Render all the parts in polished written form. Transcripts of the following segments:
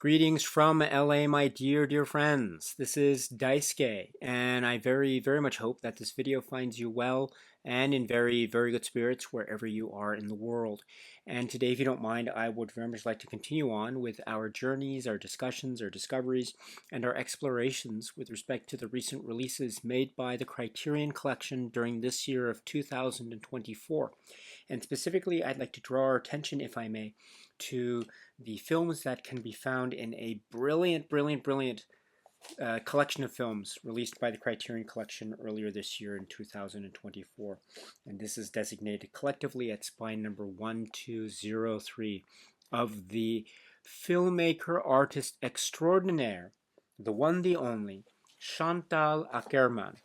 Greetings from LA, my dear friends. This is Daisuke, and I very much hope that this video finds you well and in very good spirits wherever you are in the world. And today, if you don't mind, I would very much like to continue on with our journeys, our discussions, our discoveries, and our explorations with respect to the recent releases made by the Criterion Collection during this year of 2024. And specifically, I'd like to draw our attention, if I may, to the films that can be found in a brilliant collection of films released by the Criterion Collection earlier this year in 2024. And this is designated collectively at spine number 1203 of the filmmaker artist extraordinaire, the one, the only, Chantal Akerman.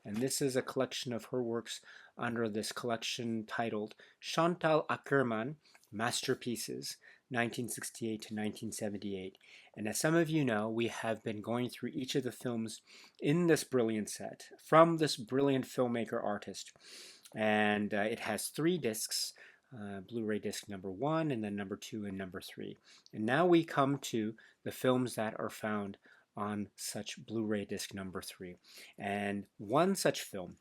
And this is a collection of her works under this collection titled Chantal Akerman Masterpieces 1968 to 1978. And as some of you know, we have been going through each of the films in this brilliant set from this brilliant filmmaker artist. And it has 3 discs, Blu-ray disc number 1, and then number 2 and number 3. And now we come to the films that are found on such Blu-ray disc number 3. And one such film,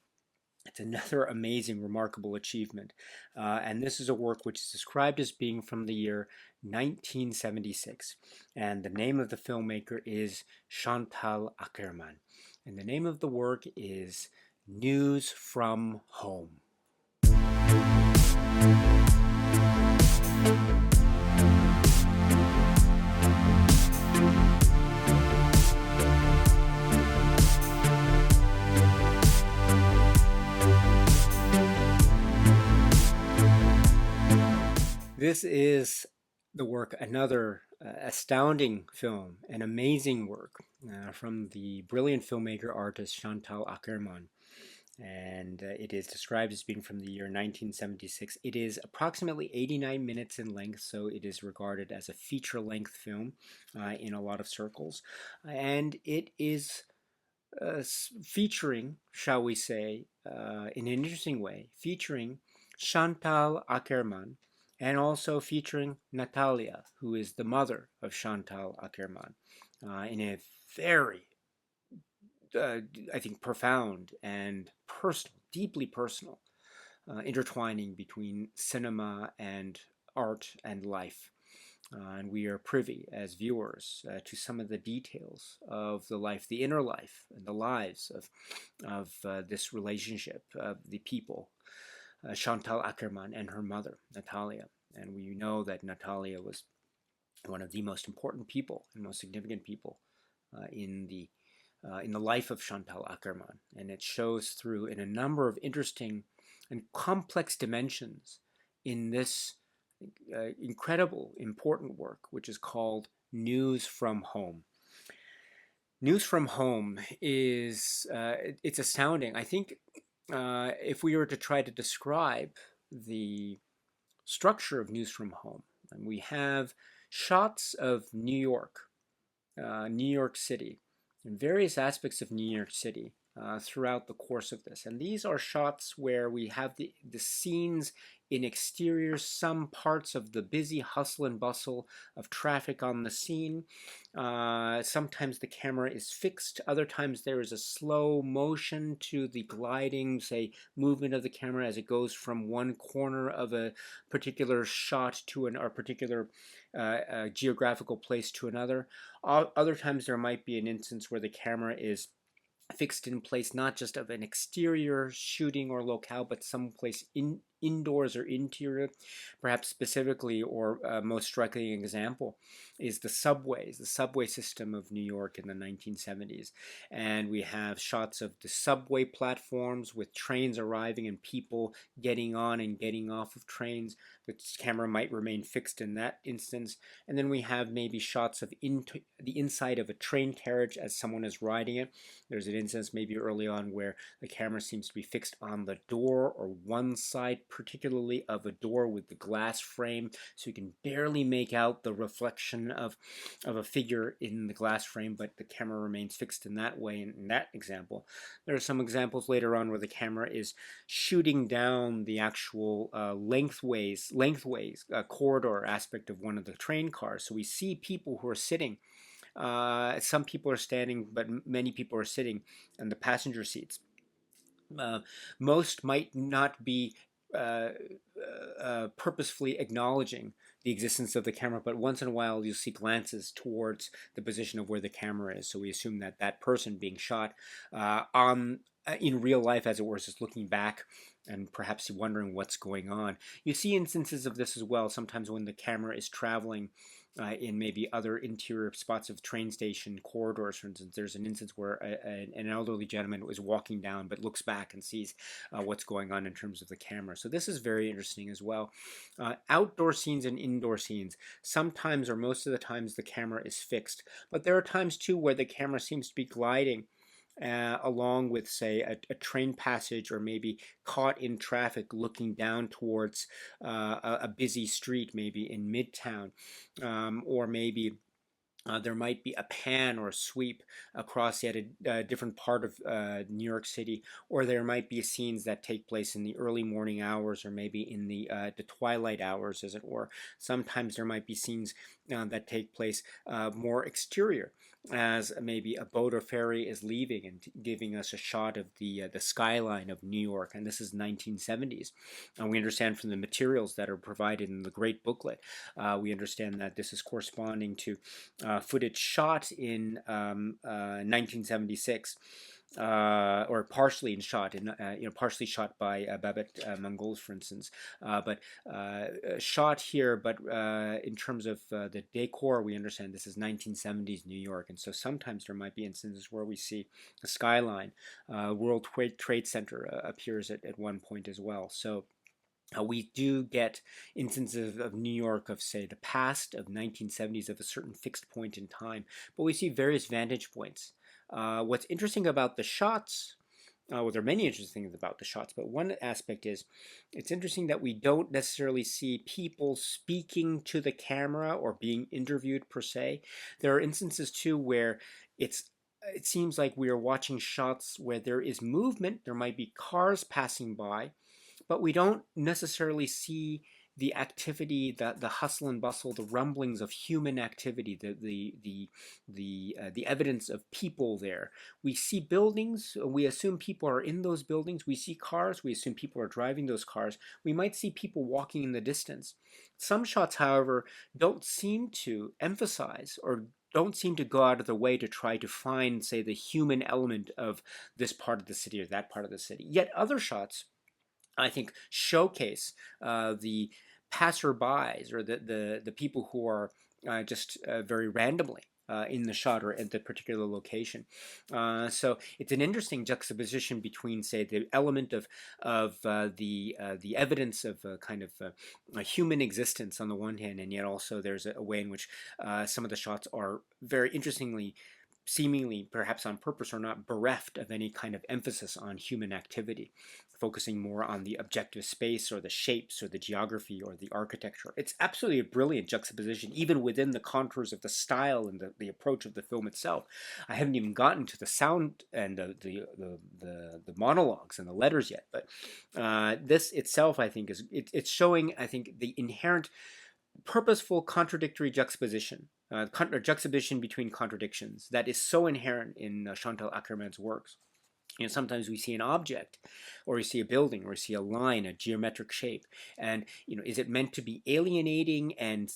it's another amazing, remarkable achievement. And this is a work which is described as being from the year 1976. And the name of the filmmaker is Chantal Akerman. And the name of the work is News from Home. This is the work, another astounding film, an amazing work from the brilliant filmmaker artist Chantal Akerman. And it is described as being from the year 1976. It is approximately 89 minutes in length, so it is regarded as a feature-length film in a lot of circles. And it is featuring, shall we say, in an interesting way, featuring Chantal Akerman, and also featuring Natalia, who is the mother of Chantal Akerman, in a very, I think, profound and personal, deeply personal intertwining between cinema and art and life. And we are privy, as viewers, to some of the details of the life, the inner life, and the lives of this relationship of the people, Chantal Akerman and her mother, Natalia. And we know that Natalia was one of the most important people and most significant people in the life of Chantal Akerman. And it shows through in a number of interesting and complex dimensions in this incredible, important work, which is called News from Home. News from Home is, it's astounding. I think if we were to try to describe the structure of News from Home, and we have shots of New York City, and various aspects of New York City throughout the course of this. And these are shots where we have the scenes in exteriors, some parts of the busy hustle and bustle of traffic on the scene. Sometimes the camera is fixed, other times there is a slow motion to the gliding, say, movement of the camera as it goes from one corner of a particular shot to a particular geographical place to another. Other times there might be an instance where the camera is fixed in place, not just of an exterior shooting or locale, but someplace indoors or interior. Perhaps specifically, or most striking example, is the subway system of New York in the 1970s. And we have shots of the subway platforms with trains arriving and people getting on and getting off of trains. The camera might remain fixed in that instance. And then we have maybe shots of the inside of a train carriage as someone is riding it. There's an instance maybe early on where the camera seems to be fixed on the door or one side particularly of a door with the glass frame, so you can barely make out the reflection of a figure in the glass frame, but the camera remains fixed in that way in that example. There are some examples later on where the camera is shooting down the actual lengthways corridor aspect of one of the train cars. So we see people who are sitting. Some people are standing, but many people are sitting in the passenger seats. Most might not be uh, purposefully acknowledging the existence of the camera, but once in a while you'll see glances towards the position of where the camera is. So we assume that that person being shot on in real life, as it were, is just looking back and perhaps wondering what's going on. You see instances of this as well. Sometimes when the camera is traveling in maybe other interior spots of train station corridors, for instance, there's an instance where an elderly gentleman was walking down but looks back and sees what's going on in terms of the camera. So this is very interesting as well. Outdoor scenes and indoor scenes, sometimes or most of the times the camera is fixed, but there are times too where the camera seems to be gliding along with, say, a train passage, or maybe caught in traffic looking down towards a busy street, maybe in Midtown, or maybe there might be a pan or a sweep across yet a different part of New York City, or there might be scenes that take place in the early morning hours, or maybe in the twilight hours, as it were. Sometimes there might be scenes that take place more exterior, as maybe a boat or ferry is leaving and giving us a shot of the skyline of New York, and this is 1970s. And we understand from the materials that are provided in the great booklet, we understand that this is corresponding to footage shot in 1976. Or partially shot in, partially shot by Babette Mangols, for instance, but shot here. But in terms of the decor, we understand this is 1970s New York, and so sometimes there might be instances where we see a skyline. World Trade Center appears at one point as well. So. We do get instances of New York of, say, the past of 1970s of a certain fixed point in time, but we see various vantage points. What's interesting about the shots, well, there are many interesting things about the shots, but one aspect is it's interesting that we don't necessarily see people speaking to the camera or being interviewed per se. There are instances too where it seems like we are watching shots where there is movement. There might be cars passing by, but we don't necessarily see the activity, the hustle and bustle, the rumblings of human activity, the evidence of people there. We see buildings. We assume people are in those buildings. We see cars. We assume people are driving those cars. We might see people walking in the distance. Some shots, however, don't seem to emphasize or don't seem to go out of the way to try to find, say, the human element of this part of the city or that part of the city. Yet other shots, I think, showcase the passerbys or the people who are just very randomly in the shot or at the particular location. So it's an interesting juxtaposition between, say, the element of the evidence of a kind of a human existence on the one hand, and yet also there's a way in which some of the shots are very interestingly, seemingly perhaps on purpose or not, bereft of any kind of emphasis on human activity, focusing more on the objective space or the shapes or the geography or the architecture. It's absolutely a brilliant juxtaposition, even within the contours of the style and the approach of the film itself. I haven't even gotten to the sound and the monologues and the letters yet, but this itself, I think, it's showing, I think, the inherent purposeful contradictory juxtaposition, juxtaposition between contradictions that is so inherent in Chantal Akerman's works. Sometimes we see an object, or we see a building, or we see a line, a geometric shape, and is it meant to be alienating and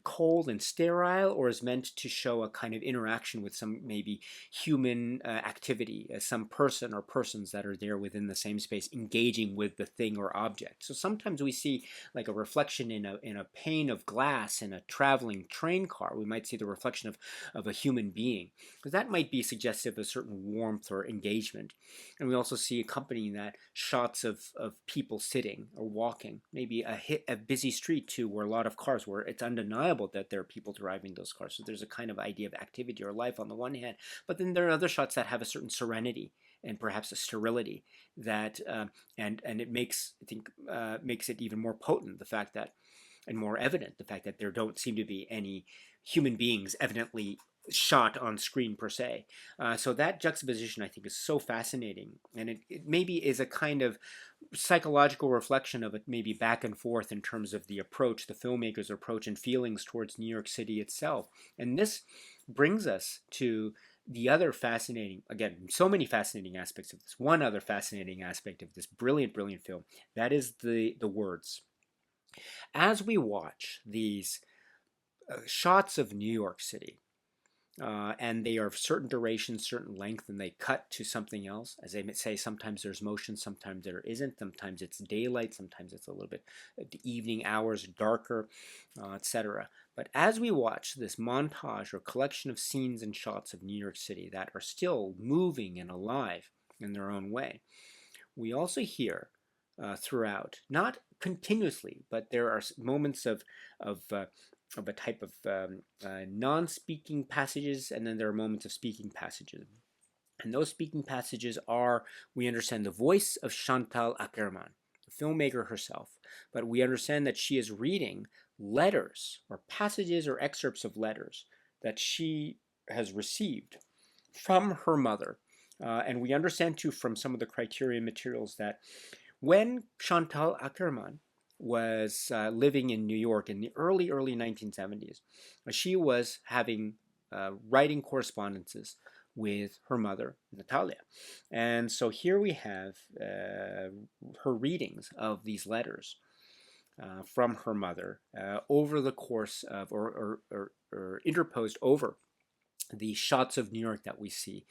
cold and sterile, or is meant to show a kind of interaction with some maybe human activity, some person or persons that are there within the same space, engaging with the thing or object. So sometimes we see like a reflection in a pane of glass in a traveling train car. We might see the reflection of a human being, because that might be suggestive of a certain warmth or engagement. And we also see accompanying that shots of people sitting or walking, maybe a busy street too, where a lot of cars, where it's undeniable that there are people driving those cars. So there's a kind of idea of activity or life on the one hand, but then there are other shots that have a certain serenity and perhaps a sterility that, and it makes, I think, makes it even more potent, the fact that, and more evident, the fact that there don't seem to be any human beings evidently shot on screen per se. So that juxtaposition, I think, is so fascinating, and it maybe is a kind of psychological reflection of it, maybe back and forth in terms of the approach, the filmmaker's approach and feelings towards New York City itself. And this brings us to the other fascinating, again, so many fascinating aspects of this. One other fascinating aspect of this brilliant, brilliant film, that is the words. As we watch these shots of New York City, and they are of certain duration, certain length, and they cut to something else. As they say, sometimes there's motion, sometimes there isn't. Sometimes it's daylight, sometimes it's a little bit the evening hours, darker, etc. But as we watch this montage or collection of scenes and shots of New York City that are still moving and alive in their own way, we also hear throughout, not continuously, but there are moments of a type of non-speaking passages, and then there are moments of speaking passages. And those speaking passages are, we understand, the voice of Chantal Akerman, the filmmaker herself, but we understand that she is reading letters or passages or excerpts of letters that she has received from her mother. And we understand too from some of the Criterion materials that when Chantal Akerman was living in New York in the early 1970s, she was having writing correspondences with her mother, Natalia. And so here we have her readings of these letters from her mother over the course of, or interposed over the shots of New York that we see,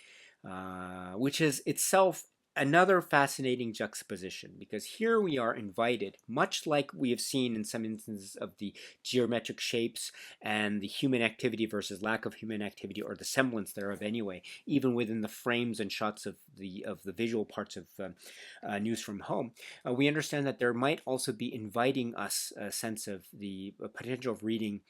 which is itself another fascinating juxtaposition, because here we are invited, much like we have seen in some instances of the geometric shapes and the human activity versus lack of human activity, or the semblance thereof anyway, even within the frames and shots of the visual parts of News from Home. We understand that there might also be inviting us a sense of the potential of reading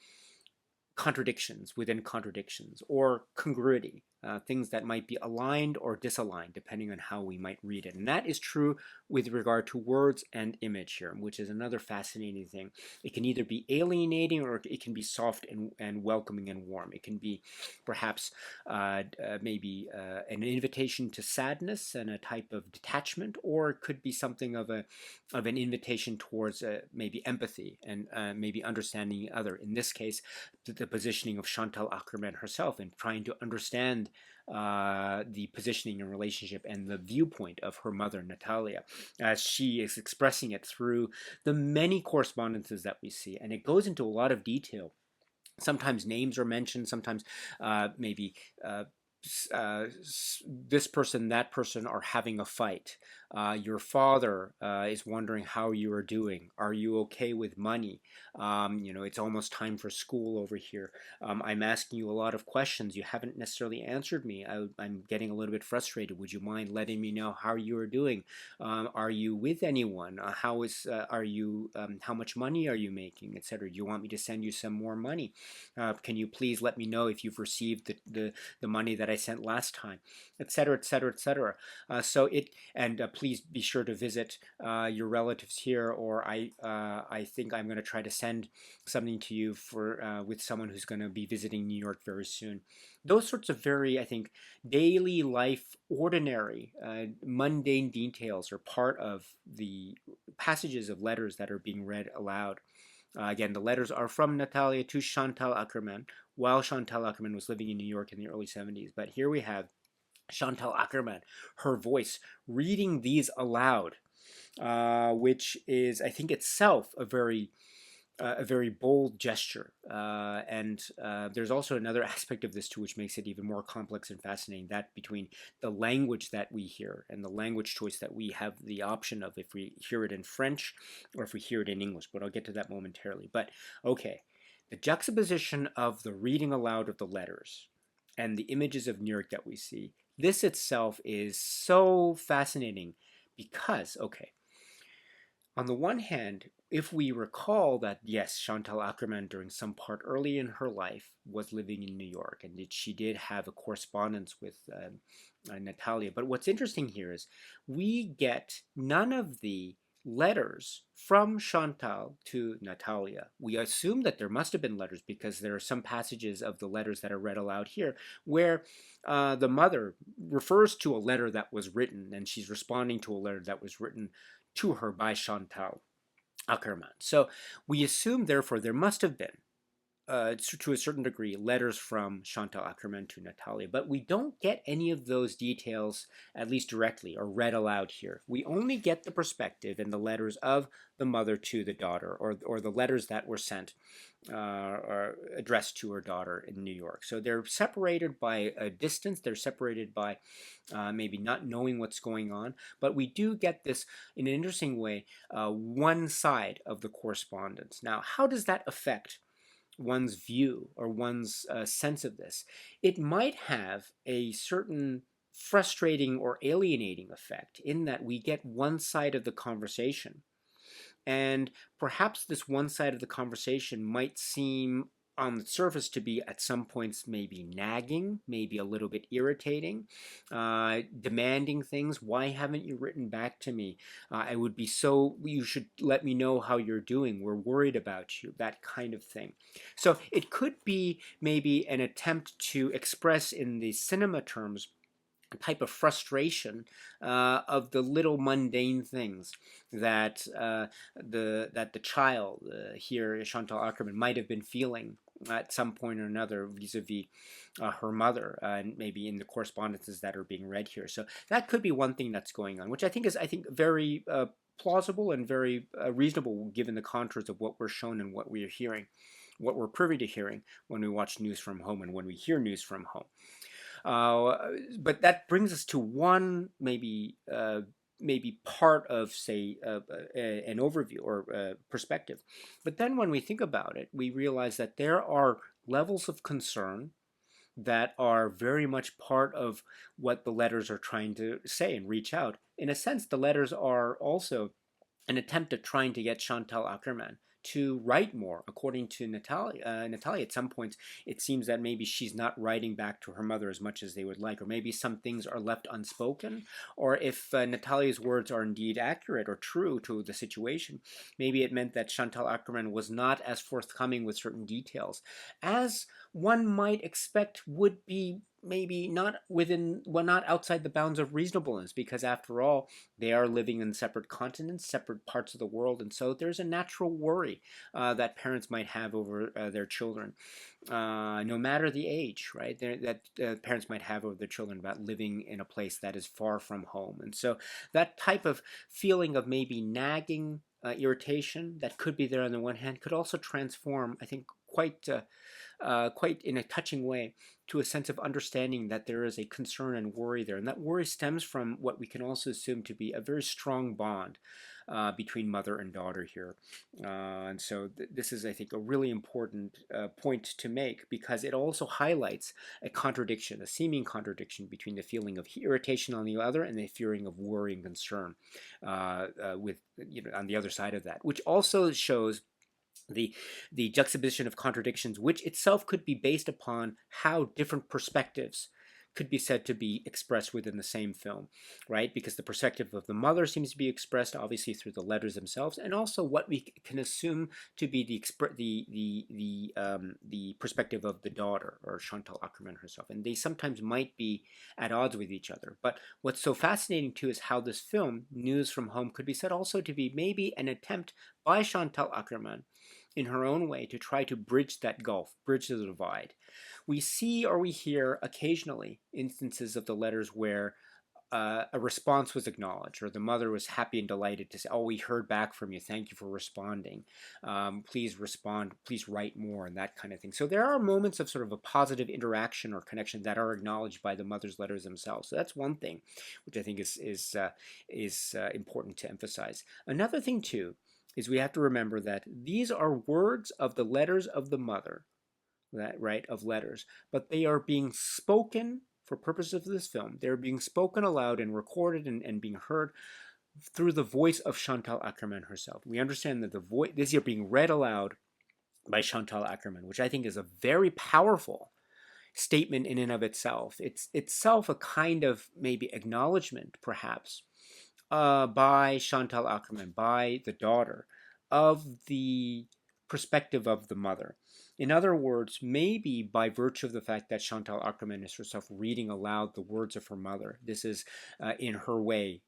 contradictions within contradictions, or congruity, things that might be aligned or disaligned depending on how we might read it. And that is true with regard to words and image here, which is another fascinating thing. It can either be alienating or it can be soft and welcoming and warm. It can be perhaps maybe an invitation to sadness and a type of detachment, or it could be something of an invitation towards maybe empathy and maybe understanding the other. In this case, the positioning of Chantal Akerman herself, and trying to understand the positioning and relationship and the viewpoint of her mother, Natalia, as she is expressing it through the many correspondences that we see. And it goes into a lot of detail. Sometimes names are mentioned, sometimes maybe this person, that person are having a fight. Your father is wondering how you are doing. Are you okay with money? It's almost time for school over here. I'm asking you a lot of questions. You haven't necessarily answered me. I'm getting a little bit frustrated. Would you mind letting me know how you are doing? Are you with anyone? How much money are you making, etc.? Do you want me to send you some more money? Can you please let me know if you've received the money that I sent last time, etc., etc., etc. Please be sure to visit your relatives here, or I think I'm going to try to send something to you for with someone who's going to be visiting New York very soon. Those sorts of very, I think, daily life, ordinary, mundane details are part of the passages of letters that are being read aloud. Again, the letters are from Natalia to Chantal Akerman while Chantal Akerman was living in New York in the early 70s. But here we have Chantal Akerman, her voice, reading these aloud, which is, I think, itself a very bold gesture. And there's also another aspect of this too, which makes it even more complex and fascinating, that between the language that we hear and the language choice that we have the option of, if we hear it in French or if we hear it in English. But I'll get to that momentarily. But okay, the juxtaposition of the reading aloud of the letters and the images of New York that we see This itself is so fascinating because, okay, on the one hand, if we recall that, yes, Chantal Akerman during some part early in her life was living in New York and she did have a correspondence with Natalia. But what's interesting here is we get none of the letters from Chantal to Natalia. We assume that there must have been letters because there are some passages of the letters that are read aloud here where the mother refers to a letter that was written and she's responding to a letter that was written to her by Chantal Akerman. So we assume, therefore, there must have been, to a certain degree, letters from Chantal Akerman to Natalia, but we don't get any of those details, at least directly, or read aloud here. We only get the perspective and the letters of the mother to the daughter, or the letters that were sent or addressed to her daughter in New York. So they're separated by a distance, they're separated by maybe not knowing what's going on, but we do get this, in an interesting way, one side of the correspondence. Now, how does that affect one's view or one's sense of this? It might have a certain frustrating or alienating effect in that we get one side of the conversation. And perhaps this one side of the conversation might seem on the surface to be at some points maybe nagging, maybe a little bit irritating, demanding things. Why haven't you written back to me? I would be so, you should let me know how you're doing. We're worried about you, that kind of thing. So it could be maybe an attempt to express in the cinema terms type of frustration of the little mundane things that the child here, Chantal Akerman, might have been feeling at some point or another vis-a-vis her mother, and maybe in the correspondences that are being read here. So that could be one thing that's going on, which I think is very plausible and very reasonable given the contours of what we're shown and what we are hearing, what we're privy to hearing when we watch news from home and when we hear news from home. But that brings us to one maybe part of, say, an overview or perspective. But then when we think about it, we realize that there are levels of concern that are very much part of what the letters are trying to say and reach out. In a sense, the letters are also an attempt at trying to get Chantal Akerman to write more. According to Natalia, at some points, it seems that maybe she's not writing back to her mother as much as they would like, or maybe some things are left unspoken, or if Natalia's words are indeed accurate or true to the situation, maybe it meant that Chantal Akerman was not as forthcoming with certain details as one might expect would be maybe not not outside the bounds of reasonableness, because after all, they are living in separate continents, separate parts of the world, and so there's a natural worry that parents might have over their children, no matter the age, right? That parents might have over their children about living in a place that is far from home. And so that type of feeling of maybe nagging irritation that could be there on the one hand could also transform, I think, quite in a touching way, to a sense of understanding that there is a concern and worry there. And that worry stems from what we can also assume to be a very strong bond between mother and daughter here. And so this is, I think, a really important point to make, because it also highlights a contradiction, a seeming contradiction between the feeling of irritation on the other and the feeling of worry and concern with, on the other side of that, which also shows the juxtaposition of contradictions, which itself could be based upon how different perspectives could be said to be expressed within the same film, right? Because the perspective of the mother seems to be expressed obviously through the letters themselves, and also what we can assume to be the perspective of the daughter, or Chantal Akerman herself, and they sometimes might be at odds with each other. But what's so fascinating too is how this film, News from Home, could be said also to be maybe an attempt by Chantal Akerman in her own way to try to bridge that gulf, bridge the divide. We see or we hear occasionally instances of the letters where a response was acknowledged, or the mother was happy and delighted to say, "Oh, we heard back from you. Thank you for responding. Please respond. Please write more," and that kind of thing. So there are moments of sort of a positive interaction or connection that are acknowledged by the mother's letters themselves. So that's one thing, which I think is important to emphasize. Another thing too is we have to remember that these are words of the letters of the mother, that right, of letters, but they are being spoken for purposes of this film, they're being spoken aloud and recorded and being heard through the voice of Chantal Akerman herself. We understand that these are being read aloud by Chantal Akerman, which I think is a very powerful statement in and of itself. It's itself a kind of maybe acknowledgement, perhaps, by Chantal Akerman, by the daughter, of the perspective of the mother. In other words, maybe by virtue of the fact that Chantal Akerman is herself reading aloud the words of her mother, this is in her way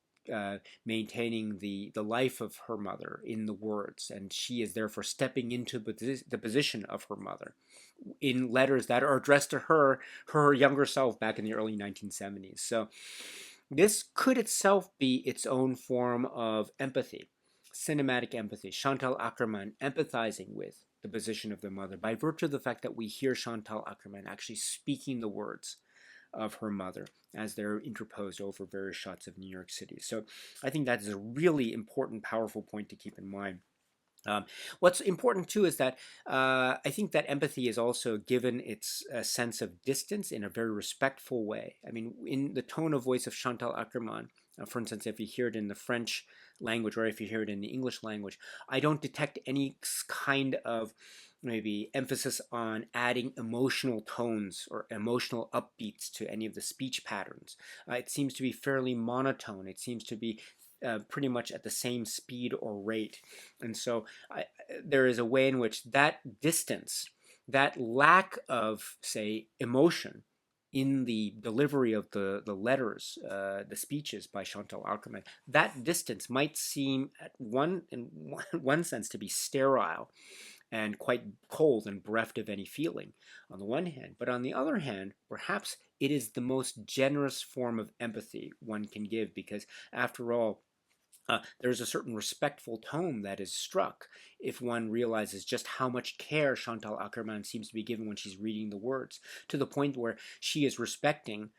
maintaining the life of her mother in the words, and she is therefore stepping into the position of her mother in letters that are addressed to her younger self back in the early 1970s. So this could itself be its own form of empathy, cinematic empathy. Chantal Akerman empathizing with the position of the mother by virtue of the fact that we hear Chantal Akerman actually speaking the words of her mother as they're interposed over various shots of New York City. So I think that is a really important, powerful point to keep in mind. What's important too is that I think that empathy is also given its sense of distance in a very respectful way. I mean, in the tone of voice of Chantal Akerman, for instance, if you hear it in the French language or if you hear it in the English language, I don't detect any kind of maybe emphasis on adding emotional tones or emotional upbeats to any of the speech patterns. It seems to be fairly monotone. It seems to be pretty much at the same speed or rate. And so there is a way in which that distance, that lack of, say, emotion in the delivery of the letters, the speeches by Chantal Akerman, that distance might seem in one sense to be sterile and quite cold and bereft of any feeling on the one hand. But on the other hand, perhaps it is the most generous form of empathy one can give, because after all, there's a certain respectful tone that is struck if one realizes just how much care Chantal Akerman seems to be given when she's reading the words, to the point where she is respecting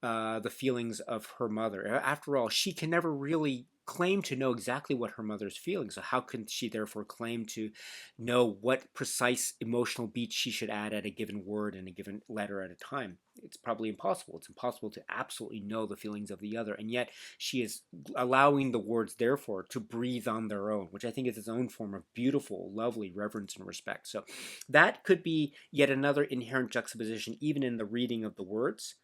the feelings of her mother. After all, she can never really claim to know exactly what her mother's feeling. So how can she therefore claim to know what precise emotional beat she should add at a given word and a given letter at a time? It's probably impossible. It's impossible to absolutely know the feelings of the other, and yet she is allowing the words therefore to breathe on their own, which I think is its own form of beautiful, lovely reverence and respect. So that could be yet another inherent juxtaposition even in the reading of the words.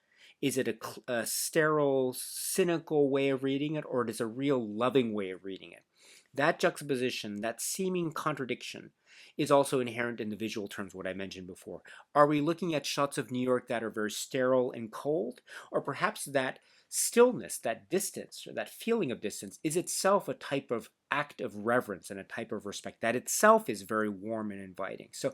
Is it a sterile, cynical way of reading it, or it is a real loving way of reading it? That juxtaposition, that seeming contradiction, is also inherent in the visual terms, what I mentioned before. Are we looking at shots of New York that are very sterile and cold, or perhaps that stillness, that distance, or that feeling of distance is itself a type of act of reverence and a type of respect that itself is very warm and inviting? So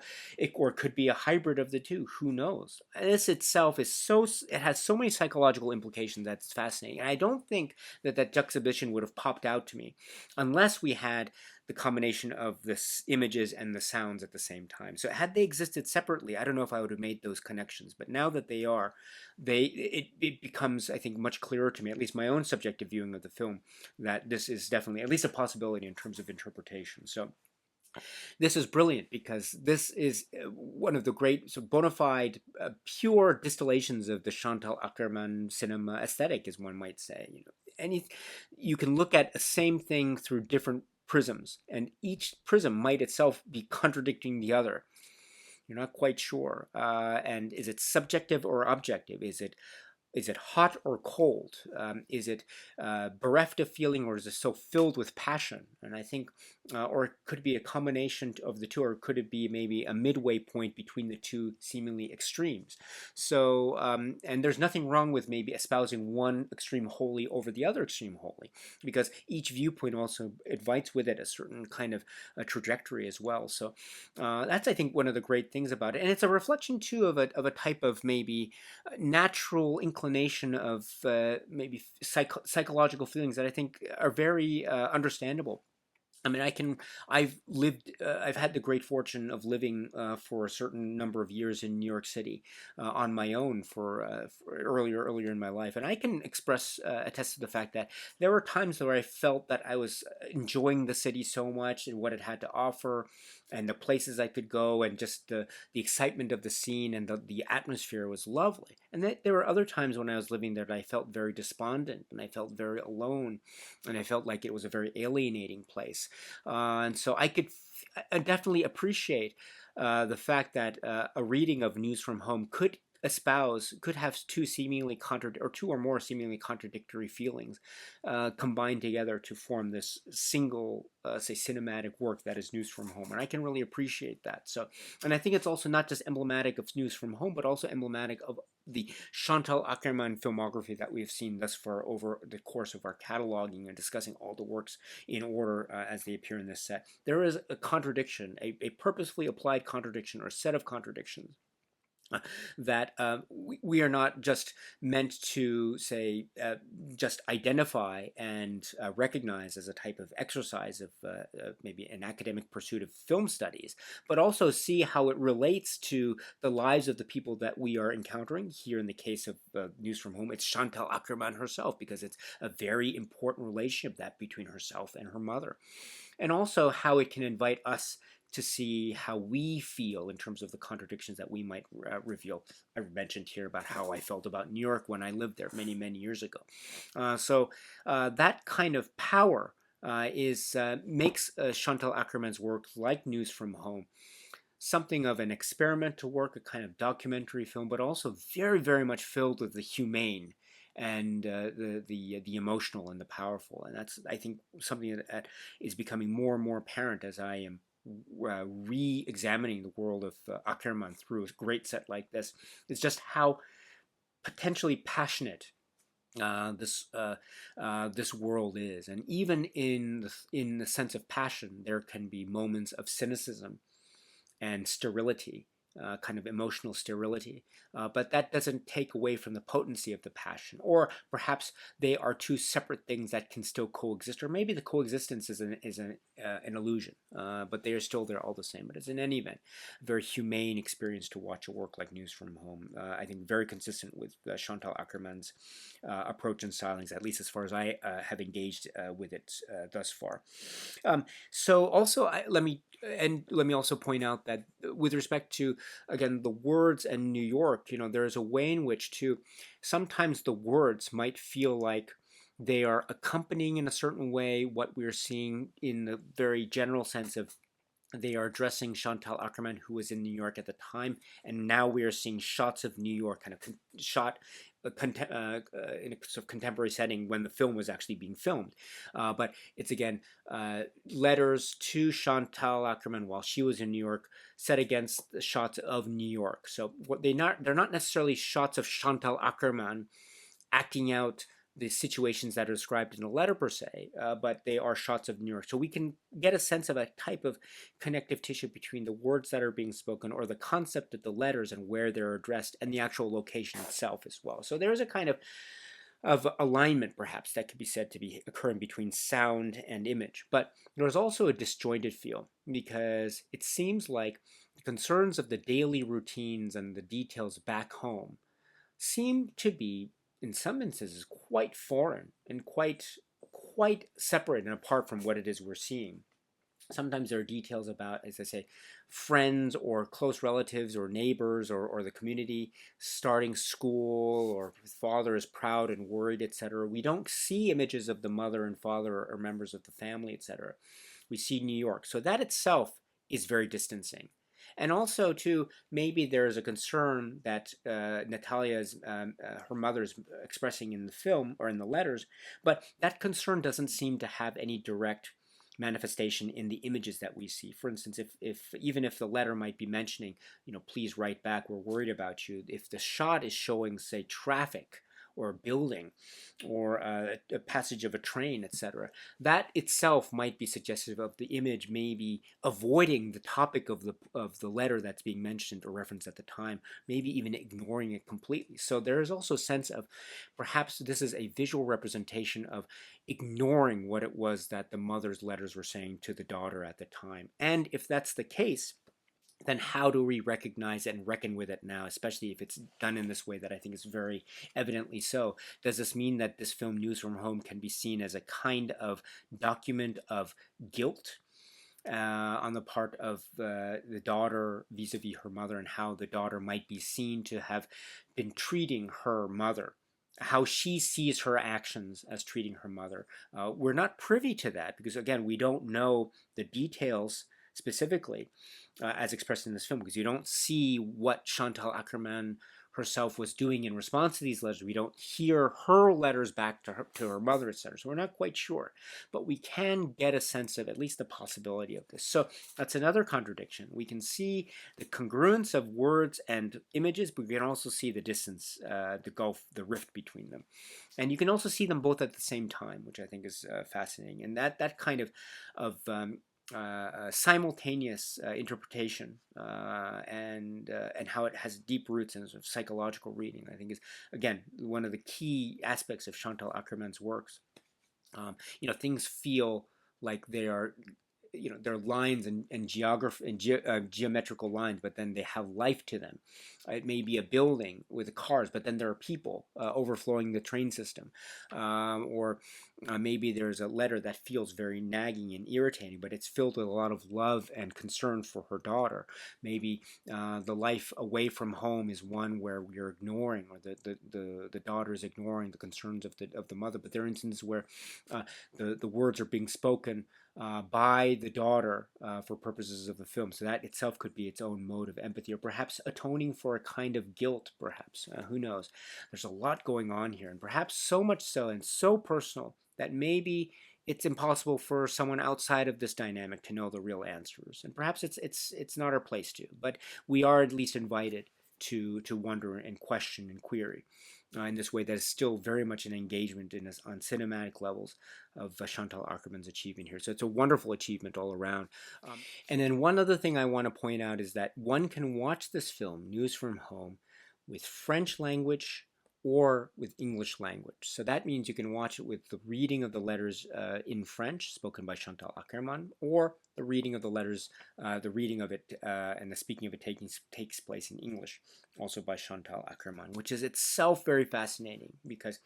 or it could be a hybrid of the two, who knows? This itself is it has so many psychological implications that's fascinating, and I don't think that juxtaposition would have popped out to me unless we had the combination of the images and the sounds at the same time. So had they existed separately, I don't know if I would have made those connections, but now that they are, it becomes, I think, much clearer to me, at least my own subjective viewing of the film, that this is definitely at least a possibility in terms of interpretation. So this is brilliant because this is one of the great bona fide, pure distillations of the Chantal Akerman cinema aesthetic, as one might say. You can look at the same thing through different prisms, and each prism might itself be contradicting the other. You're not quite sure. And is it subjective or objective? Is it hot or cold? Is it bereft of feeling, or is it so filled with passion? And I think, or it could be a combination of the two, or could it be maybe a midway point between the two seemingly extremes? So, and there's nothing wrong with maybe espousing one extreme wholly over the other extreme wholly, because each viewpoint also invites with it a certain kind of a trajectory as well. So that's, I think, one of the great things about it. And it's a reflection, too, of a type of maybe natural inclination of maybe psychological feelings that I think are very understandable I mean, I've had the great fortune of living for a certain number of years in New York City on my own for earlier in my life, and I can attest to the fact that there were times where I felt that I was enjoying the city so much and what it had to offer, and the places I could go, and just the excitement of the scene and the atmosphere was lovely. And there were other times when I was living there that I felt very despondent and I felt very alone, and I felt like it was a very alienating place. And so I definitely appreciate the fact that a reading of News from Home could have two or more seemingly contradictory feelings combined together to form this single, say, cinematic work that is News from Home, and I can really appreciate that. So, and I think it's also not just emblematic of News from Home, but also emblematic of the Chantal Akerman filmography that we've seen thus far over the course of our cataloging and discussing all the works in order as they appear in this set. There is a contradiction, a purposefully applied contradiction or a set of contradictions that we are not just meant to say just identify and recognize as a type of exercise of maybe an academic pursuit of film studies, but also see how it relates to the lives of the people that we are encountering. Here in the case of News from Home, it's Chantal Akerman herself, because it's a very important relationship that between herself and her mother, and also how it can invite us to see how we feel in terms of the contradictions that we might reveal. I mentioned here about how I felt about New York when I lived there many years ago. That kind of power is makes Chantal Akerman's work, like News from Home, something of an experimental work, a kind of documentary film, but also very much filled with the humane and the emotional and the powerful. And that's, I think, something that is becoming more and more apparent as I am re-examining the world of Ackerman through a great set like this. It's just how potentially passionate this world is, and even in the sense of passion, there can be moments of cynicism and sterility, kind of emotional sterility. But that doesn't take away from the potency of the passion. Or perhaps they are two separate things that can still coexist, or maybe the coexistence is an illusion, but they are still there all the same. But it's in any event a very humane experience to watch a work like News from Home. I think very consistent with Chantal Akerman's approach and stylings, at least as far as I have engaged with it thus far. So also, let me also point out that with respect to, again, the words and New York, there is a way in which sometimes the words might feel like they are accompanying in a certain way what we're seeing in the very general sense of they are addressing Chantal Akerman, who was in New York at the time, and now we are seeing shots of New York kind of shot in a sort of contemporary setting when the film was actually being filmed. But it's, again, letters to Chantal Akerman while she was in New York set against the shots of New York. So they're not necessarily shots of Chantal Akerman acting out the situations that are described in a letter per se, but they are shots of New York. So we can get a sense of a type of connective tissue between the words that are being spoken, or the concept of the letters and where they're addressed, and the actual location itself as well. So there is a kind of alignment, perhaps, that could be said to be occurring between sound and image. But there's also a disjointed feel, because it seems like the concerns of the daily routines and the details back home seem to be, in some instances, quite foreign and quite separate and apart from what it is we're seeing. Sometimes there are details about, as I say, friends or close relatives or neighbors or the community starting school, or father is proud and worried, etc. We don't see images of the mother and father or members of the family, etc. We see New York. So that itself is very distancing. And also, too, maybe there is a concern that Natalia's, her mother, is expressing in the film or in the letters, but that concern doesn't seem to have any direct manifestation in the images that we see. For instance, if even if the letter might be mentioning, please write back, we're worried about you, if the shot is showing, say, traffic or a building, or a passage of a train, etc. That itself might be suggestive of the image maybe avoiding the topic of the letter that's being mentioned or referenced at the time, maybe even ignoring it completely. So there is also a sense of perhaps this is a visual representation of ignoring what it was that the mother's letters were saying to the daughter at the time. And if that's the case, then how do we recognize it and reckon with it now, especially if it's done in this way that I think is very evidently so? Does this mean that this film, News from Home, can be seen as a kind of document of guilt on the part of the daughter vis-a-vis her mother, and how the daughter might be seen to have been treating her mother, how she sees her actions as treating her mother? We're not privy to that because, again, we don't know the details specifically as expressed in this film, because you don't see what Chantal Akerman herself was doing in response to these letters. We don't hear her letters back to her mother, etc. So we're not quite sure, but we can get a sense of at least the possibility of this. So that's another contradiction. We can see the congruence of words and images, but we can also see the distance, the gulf, the rift between them. And you can also see them both at the same time, which I think is fascinating. And that kind of simultaneous interpretation and how it has deep roots in sort of psychological reading, I think, is again one of the key aspects of Chantal Akerman's works. Things feel like they are, they're lines and geometrical lines, but then they have life to them. It may be a building with cars, but then there are people overflowing the train system, or maybe there's a letter that feels very nagging and irritating, but it's filled with a lot of love and concern for her daughter. Maybe the life away from home is one where we're ignoring, or the daughter is ignoring the concerns of the mother. But there are instances where the words are being spoken by the daughter for purposes of the film. So that itself could be its own mode of empathy, or perhaps atoning for a kind of guilt, perhaps. Who knows? There's a lot going on here, and perhaps so much so and so personal that maybe it's impossible for someone outside of this dynamic to know the real answers. And perhaps it's not our place to, but we are at least invited to wonder and question and query in this way that is still very much an engagement on cinematic levels of Chantal Akerman's achievement here. So it's a wonderful achievement all around. And then one other thing I want to point out is that one can watch this film, News from Home, with French language or with English language. So that means you can watch it with the reading of the letters in French, spoken by Chantal Akerman, or the reading of the letters, the reading of it and the speaking of it takes place in English, also by Chantal Akerman, which is itself very fascinating because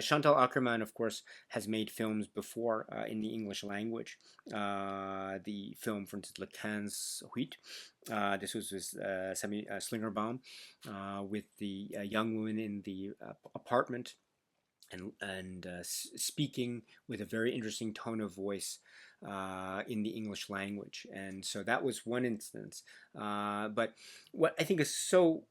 Chantal Akerman, of course, has made films before in the English language. The film, for instance, Le 15 this was with Sammy Slingerbaum, with the young woman in the apartment and speaking with a very interesting tone of voice in the English language. And so that was one instance. But what I think is so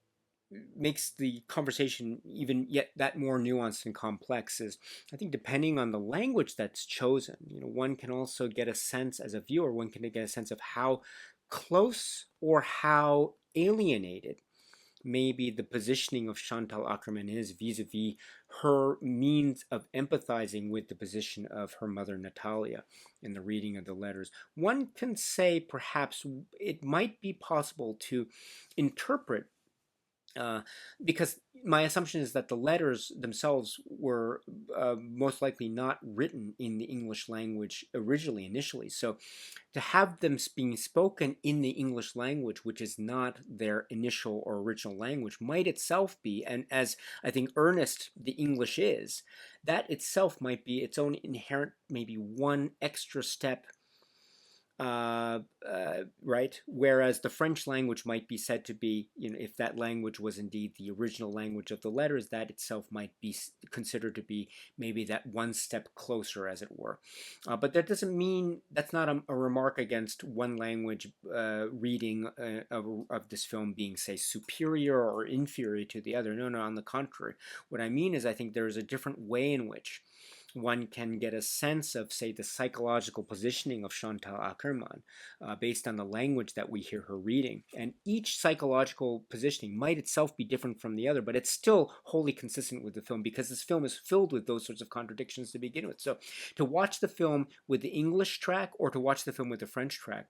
makes the conversation even yet that more nuanced and complex is, I think, depending on the language that's chosen, one can also get a sense as a viewer, one can get a sense of how close or how alienated maybe the positioning of Chantal Akerman is vis-a-vis her means of empathizing with the position of her mother Natalia in the reading of the letters. One can say perhaps it might be possible to interpret because my assumption is that the letters themselves were most likely not written in the English language initially. So to have them being spoken in the English language, which is not their initial or original language, might itself be, and as I think earnest the English is, that itself might be its own inherent, maybe one extra step right? Whereas the French language might be said to be, if that language was indeed the original language of the letters, that itself might be considered to be maybe that one step closer, as it were. But that doesn't mean, that's not a remark against one language reading of this film being, say, superior or inferior to the other. No, on the contrary. What I mean is I think there is a different way in which one can get a sense of, say, the psychological positioning of Chantal Akerman based on the language that we hear her reading. And each psychological positioning might itself be different from the other, but it's still wholly consistent with the film because this film is filled with those sorts of contradictions to begin with. So to watch the film with the English track or to watch the film with the French track,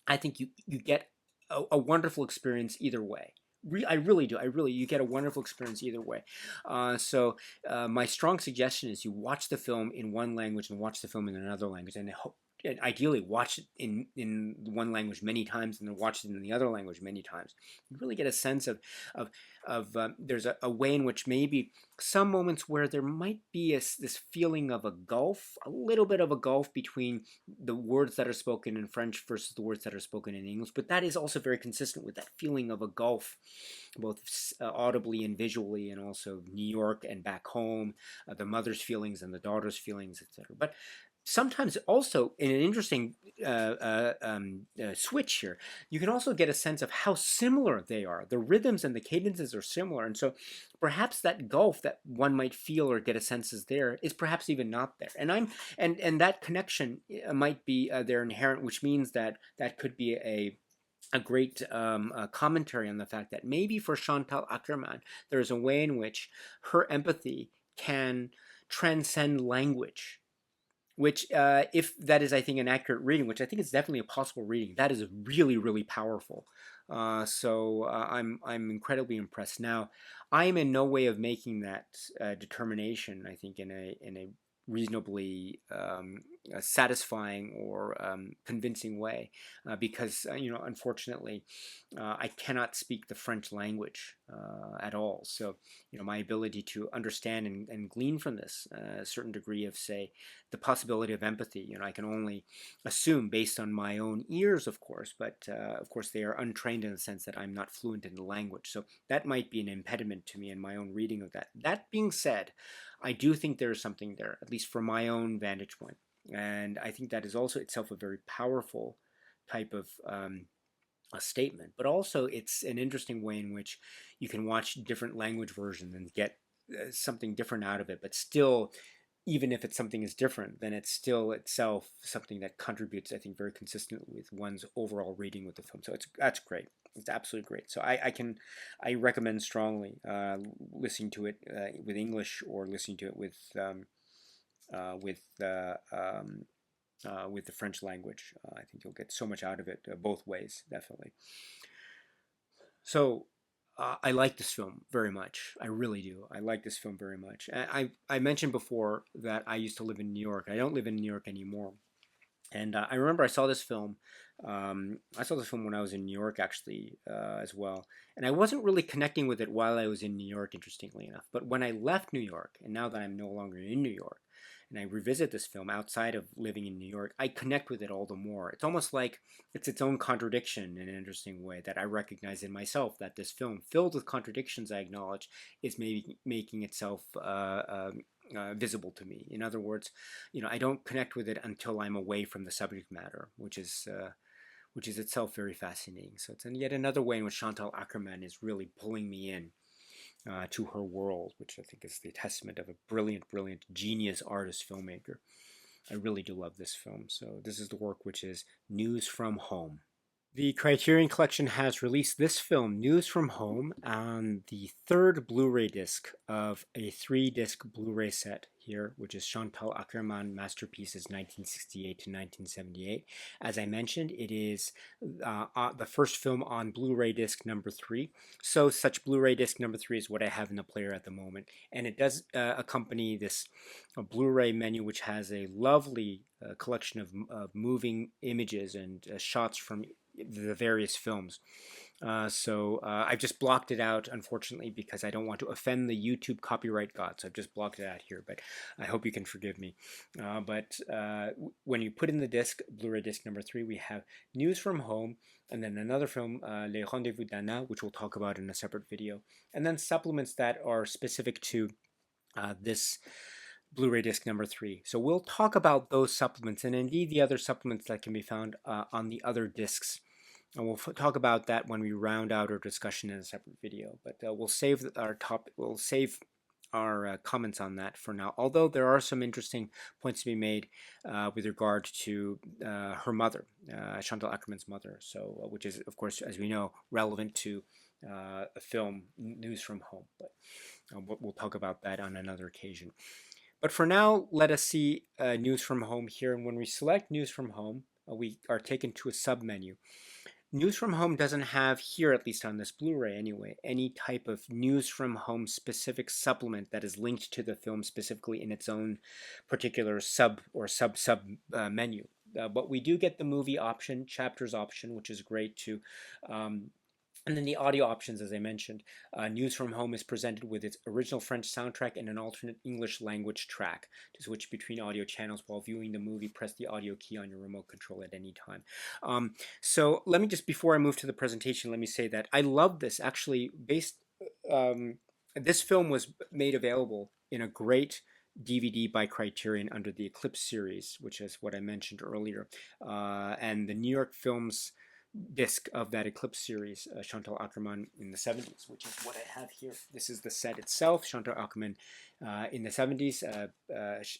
I think you get a wonderful experience either way. I really do. You get a wonderful experience either way. So my strong suggestion is you watch the film in one language and watch the film in another language, and ideally watch it in one language many times and then watch it in the other language many times. You really get a sense of there's a way in which maybe some moments where there might be this feeling of a gulf, a little bit of a gulf between the words that are spoken in French versus the words that are spoken in English, but that is also very consistent with that feeling of a gulf, both audibly and visually, and also New York and back home, the mother's feelings and the daughter's feelings, etc. But sometimes also in an interesting switch here, you can also get a sense of how similar they are. The rhythms and the cadences are similar, and so perhaps that gulf that one might feel or get a sense is there is perhaps even not there. And that connection might be there inherent, which means that that could be a great commentary on the fact that maybe for Chantal Akerman, there is a way in which her empathy can transcend language, which if that is, I think, an accurate reading, which I think is definitely a possible reading, that is really, really powerful. I'm incredibly impressed. Now, I am in no way of making that determination, I think, in a reasonably satisfying or convincing way, because unfortunately, I cannot speak the French language at all. So my ability to understand and glean from this a certain degree of, say, the possibility of empathy, I can only assume based on my own ears, of course, but of course they are untrained in the sense that I'm not fluent in the language. So that might be an impediment to me in my own reading of that. That being said, I do think there is something there, at least from my own vantage point. And I think that is also itself a very powerful type of a statement. But also, it's an interesting way in which you can watch different language versions and get something different out of it, but still, even if it's something is different, then it's still itself something that contributes, I think, very consistently with one's overall reading with the film. So that's great. It's absolutely great. So I recommend strongly listening to it with English or listening to it with with the French language. I think you'll get so much out of it both ways, definitely. So I like this film very much. I really do. I like this film very much. I mentioned before that I used to live in New York. I don't live in New York anymore. And I remember I saw this film. I saw this film when I was in New York, actually, as well. And I wasn't really connecting with it while I was in New York, interestingly enough. But when I left New York, and now that I'm no longer in New York, and I revisit this film outside of living in New York, I connect with it all the more. It's almost like it's its own contradiction in an interesting way that I recognize in myself, that this film, filled with contradictions, I acknowledge, is maybe making itself visible to me. In other words, I don't connect with it until I'm away from the subject matter, which is itself very fascinating. So it's yet another way in which Chantal Akerman is really pulling me in to her world, which I think is the testament of a brilliant, brilliant, genius artist filmmaker. I really do love this film. So this is the work which is News from Home. The Criterion Collection has released this film, News from Home, on the third Blu-ray disc of a 3-disc Blu-ray set here, which is Chantal Akerman Masterpieces 1968 to 1978. As I mentioned, it is the first film on Blu-ray disc number 3. So such Blu-ray disc number 3 is what I have in the player at the moment. And it does accompany this Blu-ray menu, which has a lovely collection of moving images and shots from the various films. So I've just blocked it out, unfortunately, because I don't want to offend the YouTube copyright gods. I've just blocked it out here, but I hope you can forgive me. But when you put in the disc, Blu-ray disc number 3, we have News from Home, and then another film, Les Rendez-vous d'Anna, which we'll talk about in a separate video, and then supplements that are specific to this Blu-ray disc number 3. So we'll talk about those supplements, and indeed the other supplements that can be found on the other discs. And we'll talk about that when we round out our discussion in a separate video. But we'll save our topic. We'll save comments on that for now. Although there are some interesting points to be made with regard to her mother, Chantal Akerman's mother. So, which is, of course, as we know, relevant to the film News from Home. But we'll talk about that on another occasion. But for now, let us see News from Home here. And when we select News from Home, we are taken to a submenu. News from Home doesn't have here, at least on this Blu-ray anyway, any type of News from Home specific supplement that is linked to the film specifically in its own particular sub menu. But we do get the movie option, chapters option, which is great too. And then the audio options, as I mentioned, News from Home is presented with its original French soundtrack and an alternate English language track. To switch between audio channels while viewing the movie, press the audio key on your remote control at any time. So let me just, before I move to the presentation, let me say that I love this. Actually, this film was made available in a great DVD by Criterion under the Eclipse series, which is what I mentioned earlier, and the New York Films disc of that Eclipse series, Chantal Akerman in the 70s, which is what I have here. This is the set itself, Chantal Akerman in the 70s,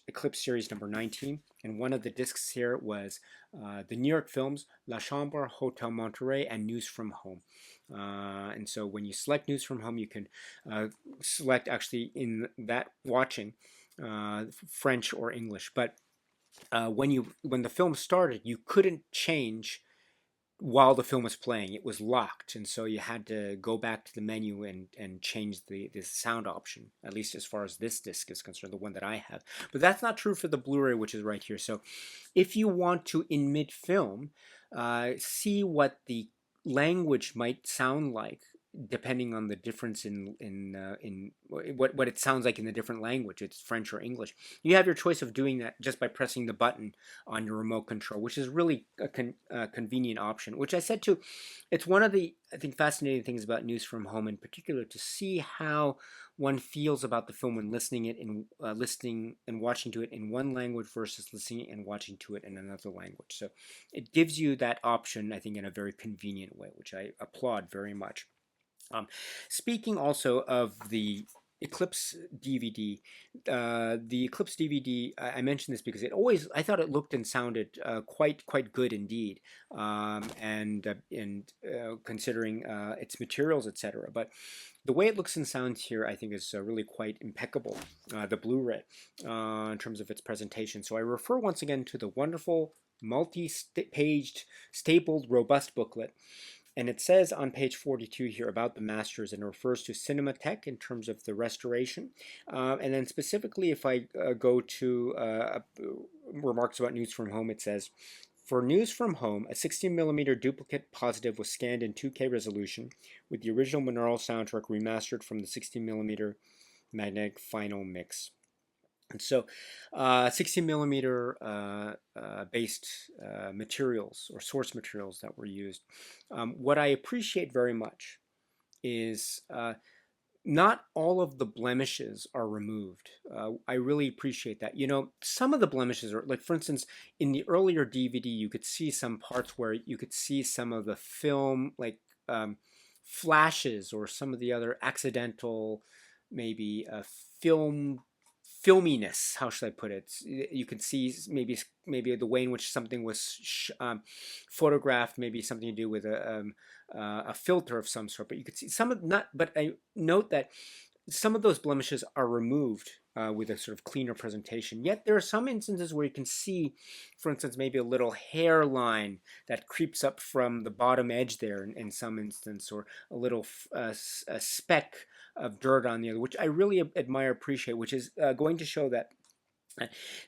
Eclipse series number 19. And one of the discs here was the New York Films, La Chambre, Hotel Monterey, and News from Home. And so when you select News from Home, you can select actually in that watching French or English. But when the film started, you couldn't change while the film was playing. It was locked, and so you had to go back to the menu and change the sound option, at least as far as this disc is concerned, the one that I have. But that's not true for the Blu-ray, which is right here. So if you want to, in mid-film, see what the language might sound like, depending on the difference in what it sounds like in the different language, it's French or English. You have your choice of doing that just by pressing the button on your remote control, which is really a convenient option. Which I said too, it's one of the, I think, fascinating things about News from Home in particular, to see how one feels about the film when listening and watching to it in one language versus listening and watching to it in another language. So it gives you that option, I think, in a very convenient way, which I applaud very much. Speaking also of the Eclipse DVD, the Eclipse DVD, I mentioned this because I thought it looked and sounded quite good indeed, and considering its materials, etc. But the way it looks and sounds here, I think, is really quite impeccable, the Blu-ray, in terms of its presentation. So I refer once again to the wonderful multi-paged, stapled, robust booklet. And it says on page 42 here about the masters, and it refers to Cinematheque in terms of the restoration. And then specifically, if I go to remarks about News from Home, it says, for News from Home, a 16mm duplicate positive was scanned in 2K resolution with the original monaural soundtrack remastered from the 16mm magnetic final mix. And so 16mm based materials or source materials that were used. What I appreciate very much is not all of the blemishes are removed. I really appreciate that. You know, some of the blemishes are, like, for instance, in the earlier DVD, you could see some parts where you could see some of the film, like flashes or some of the other accidental, maybe filminess. How should I put it? You can see maybe the way in which something was photographed, maybe something to do with a filter of some sort. But you could see some of not. But I note that some of those blemishes are removed with a sort of cleaner presentation. Yet there are some instances where you can see, for instance, maybe a little hairline that creeps up from the bottom edge there in some instance, or a little a speck of dirt on the other, which I really admire, appreciate, which is going to show that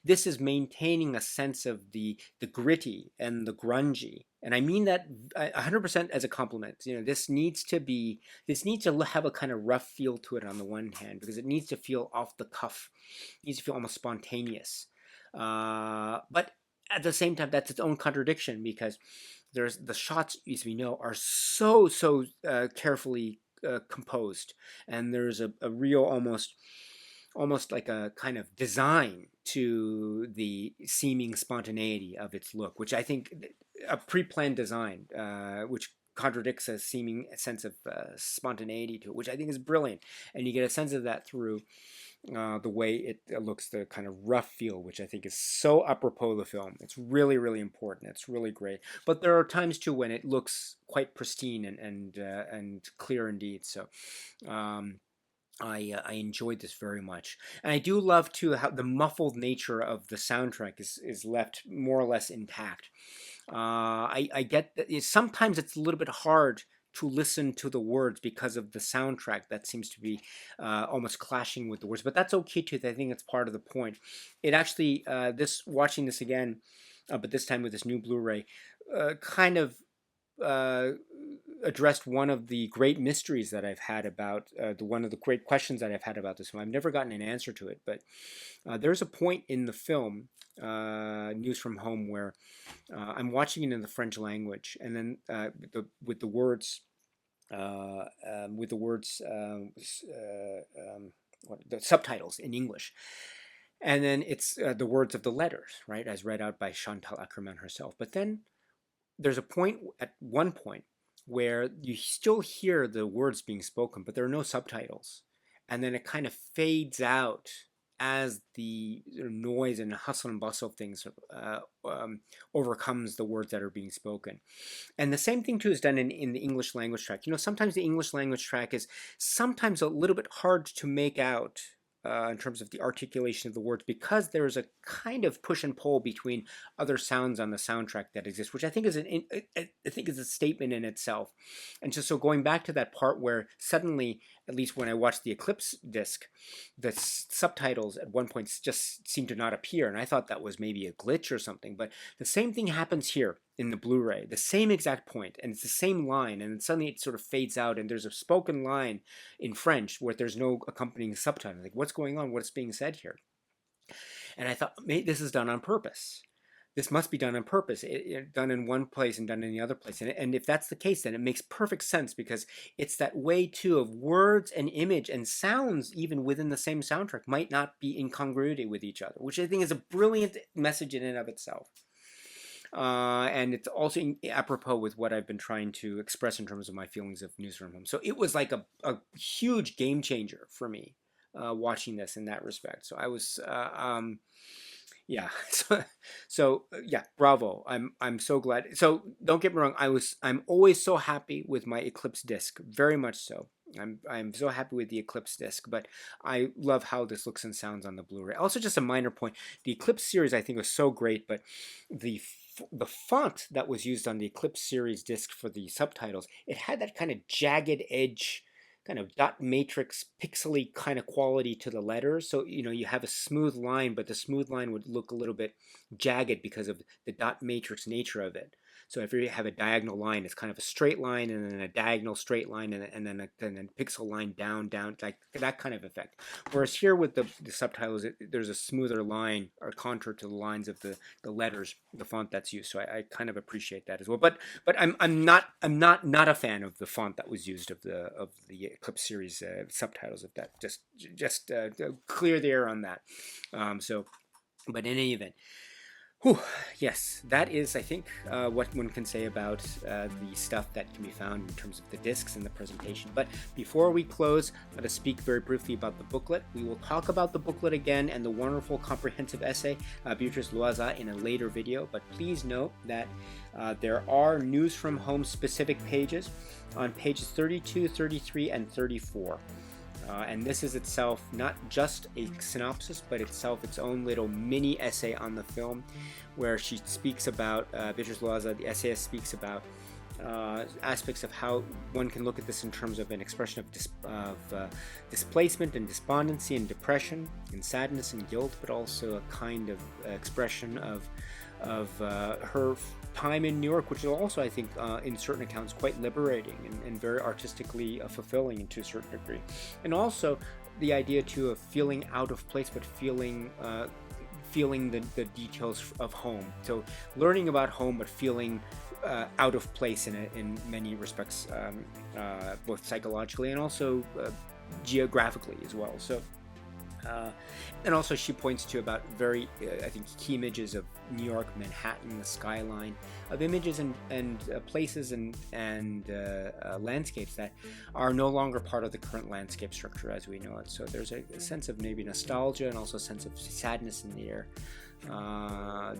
this is maintaining a sense of the gritty and the grungy, and I mean that 100% as a compliment. You know, this needs to have a kind of rough feel to it on the one hand, because it needs to feel off the cuff, it needs to feel almost spontaneous, but at the same time that's its own contradiction, because there's the shots, as we know, are so carefully composed, and there's a real almost like a kind of design to the seeming spontaneity of its look, which I think a pre-planned design, which contradicts a seeming sense of spontaneity to it, which I think is brilliant. And you get a sense of that through the way it looks, the kind of rough feel, which I think is so apropos of the film. It's really, really important. It's really great. But there are times too when it looks quite pristine and clear indeed. So I enjoyed this very much, and I do love too how the muffled nature of the soundtrack is left more or less intact. I get that sometimes it's a little bit hard to listen to the words because of the soundtrack that seems to be almost clashing with the words, but that's okay too. I think it's part of the point. It actually this watching this again, but this time with this new Blu-ray, kind of uh, addressed one of the great mysteries that I've had about one of the great questions that I've had about this film. I've never gotten an answer to it, but there's a point in the film News from Home where I'm watching it in the French language, and then with the words. With the words, the subtitles in English, and then it's the words of the letters, right, as read out by Chantal Akerman herself. But then there's a point at one point where you still hear the words being spoken, but there are no subtitles, and then it kind of fades out as the noise and hustle and bustle of things overcomes the words that are being spoken. And the same thing too is done in the English language track. Sometimes the English language track is sometimes a little bit hard to make out in terms of the articulation of the words, because there is a kind of push and pull between other sounds on the soundtrack that exist, which I think is a statement in itself. And just so going back to that part where suddenly, at least when I watched the Eclipse disc, the subtitles at one point just seemed to not appear, and I thought that was maybe a glitch or something. But the same thing happens here in the Blu-ray, the same exact point, and it's the same line, and then suddenly it sort of fades out, and there's a spoken line in French where there's no accompanying subtitle. Like, what's going on? What's being said here? And I thought, maybe this is done on purpose. This must be done on purpose, done in one place and done in the other place. And if that's the case, then it makes perfect sense, because it's that way too of words and image and sounds, even within the same soundtrack, might not be in congruity with each other, which I think is a brilliant message in and of itself. And it's also apropos with what I've been trying to express in terms of my feelings of News from Home. So it was like a huge game changer for me watching this in that respect. So I was yeah. Yeah, bravo. I'm so glad. So don't get me wrong, I'm always so happy with my Eclipse disc, very much so. I'm so happy with the Eclipse disc, but I love how this looks and sounds on the Blu-ray. Also, just a minor point, the Eclipse series I think was so great, but the font that was used on the Eclipse series disc for the subtitles, it had that kind of jagged edge, kind of dot matrix pixely kind of quality to the letters. So you have a smooth line, but the smooth line would look a little bit jagged because of the dot matrix nature of it. So if you have a diagonal line, it's kind of a straight line, and then a diagonal straight line, and then a pixel line down, like that kind of effect. Whereas here with the subtitles, there's a smoother line or contour to the lines of the letters, the font that's used. So I kind of appreciate that as well. But I'm not a fan of the font that was used of the Eclipse series subtitles. If that just clear the air on that. But in any event. Whew, yes, that is, I think, what one can say about the stuff that can be found in terms of the discs and the presentation. But before we close, let us speak very briefly about the booklet. We will talk about the booklet again and the wonderful comprehensive essay, Beatrice Loiza, in a later video. But please note that there are News from Home specific pages on pages 32, 33, and 34. And this is itself not just a synopsis, but itself its own little mini essay on the film, where she speaks about, Beatrice Loiza, the essayist, speaks about aspects of how one can look at this in terms of an expression of displacement and despondency and depression and sadness and guilt, but also a kind of expression of her time in New York, which is also, I think, in certain accounts, quite liberating and very artistically fulfilling to a certain degree. And also the idea, too, of feeling out of place, but feeling the details of home. So learning about home, but feeling out of place in many respects, both psychologically and also geographically as well. So And also she points to about very, I think, key images of New York, Manhattan, the skyline, of images and places and landscapes that are no longer part of the current landscape structure as we know it. So there's a sense of maybe nostalgia and also a sense of sadness in the air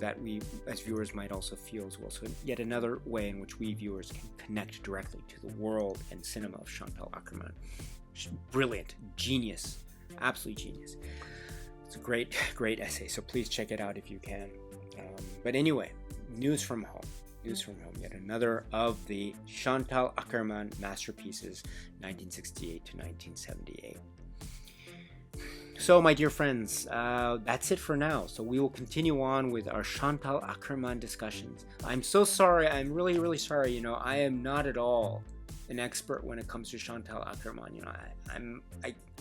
that we as viewers might also feel as well. So yet another way in which we viewers can connect directly to the world and cinema of Chantal Akerman. Brilliant, genius, absolute genius. It's a great essay, so please check it out if you can. But anyway, news from home. Yet another of the Chantal Akerman masterpieces, 1968 to 1978. So, my dear friends, that's it for now. So we will continue on with our Chantal Akerman discussions. I'm so sorry. I'm really, really sorry. You know, I am not at all an expert when it comes to Chantal Akerman. You know,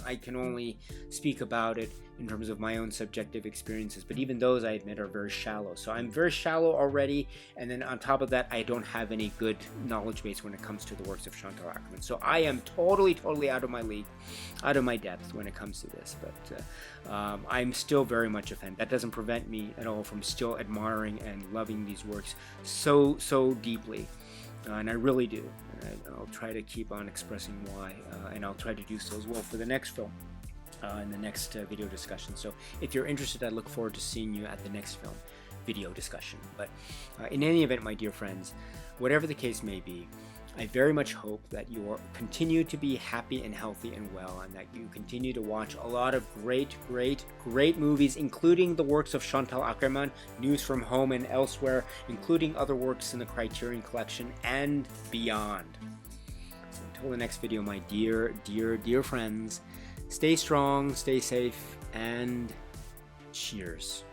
I can only speak about it in terms of my own subjective experiences, but even those, I admit, are very shallow. So I'm very shallow already, and then on top of that, I don't have any good knowledge base when it comes to the works of Chantal Akerman. So I am totally out of my league, out of my depth when it comes to this, but I'm still very much a fan. That doesn't prevent me at all from still admiring and loving these works so deeply. And I really do. And I'll try to keep on expressing why, and I'll try to do so as well for the next film, in the next video discussion. So if you're interested, I look forward to seeing you at the next film video discussion. But in any event, my dear friends, whatever the case may be, I very much hope that you continue to be happy and healthy and well, and that you continue to watch a lot of great movies, including the works of Chantal Akerman, News from Home and elsewhere, including other works in the Criterion Collection and beyond. So until the next video, my dear friends, stay strong, stay safe, and cheers.